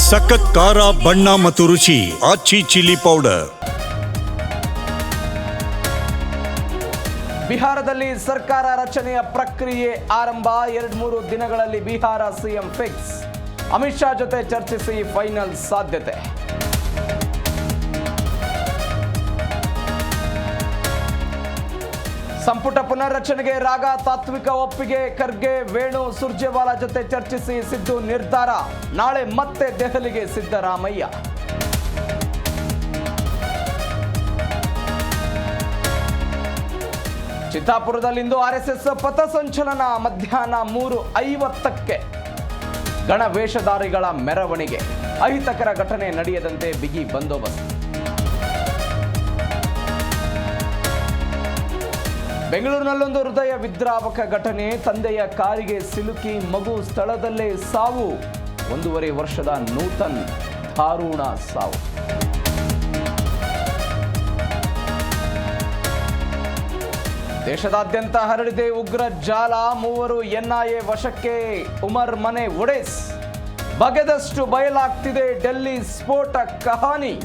ಸಖತ್ ಖಾರ ಬಣ್ಣ ಮತ್ತು ರುಚಿ ಆಚಿ ಚಿಲ್ಲಿ ಪೌಡರ್. ಬಿಹಾರದಲ್ಲಿ ಸರ್ಕಾರ ರಚನೆಯ ಪ್ರಕ್ರಿಯೆ ಆರಂಭ. 2-3 ದಿನಗಳಲ್ಲಿ ಬಿಹಾರ ಸಿಎಂ ಫಿಕ್ಸ್. ಅಮಿತ್ ಶಾ ಜೊತೆ ಚರ್ಚಿಸಿ ಫೈನಲ್ ಸಾಧ್ಯತೆ. ಸಂಪುಟ ಪುನರ್ರಚನೆಗೆ ರಾಗ ತಾತ್ವಿಕ ಒಪ್ಪಿಗೆ. ಖರ್ಗೆ, ವೇಣು, ಸುರ್ಜೇವಾಲಾ ಜೊತೆ ಚರ್ಚಿಸಿ ಸಿದ್ದು ನಿರ್ಧಾರ. ನಾಳೆ ಮತ್ತೆ ದೆಹಲಿಗೆ ಸಿದ್ದರಾಮಯ್ಯ. ಚಿತ್ತಾಪುರದಲ್ಲಿಂದು ಆರ್ಎಸ್ಎಸ್ ಪಥಸಂಚಲನ. ಮಧ್ಯಾಹ್ನ 3:50ಕ್ಕೆ ಗಣವೇಷಧಾರಿಗಳ ಮೆರವಣಿಗೆ. ಅಹಿತಕರ ಘಟನೆ ನಡೆಯದಂತೆ ಬಿಗಿ ಬಂದೋಬಸ್ತ್. ಬೆಂಗಳೂರಿನಲ್ಲೊಂದು ಹೃದಯ ವಿದ್ರಾವಕ ಘಟನೆ. ತಂದೆಯ ಕಾರಿಗೆ ಸಿಲುಕಿ ಮಗು ಸ್ಥಳದಲ್ಲೇ ಸಾವು. 1.5 ವರ್ಷದ ನೂತನ್ ದಾರುಣ ಸಾವು. ದೇಶದಾದ್ಯಂತ ಹರಡಿದೆ ಉಗ್ರ ಜಾಲ. 3 ಎನ್ಐಎ ವಶಕ್ಕೆ. ಉಮರ್ ಮನೆ ಒಡೆಸ್. ಬಗೆದಷ್ಟು ಬಯಲಾಗ್ತಿದೆ ಡೆಲ್ಲಿ ಸ್ಫೋಟ ಕಹಾನಿ.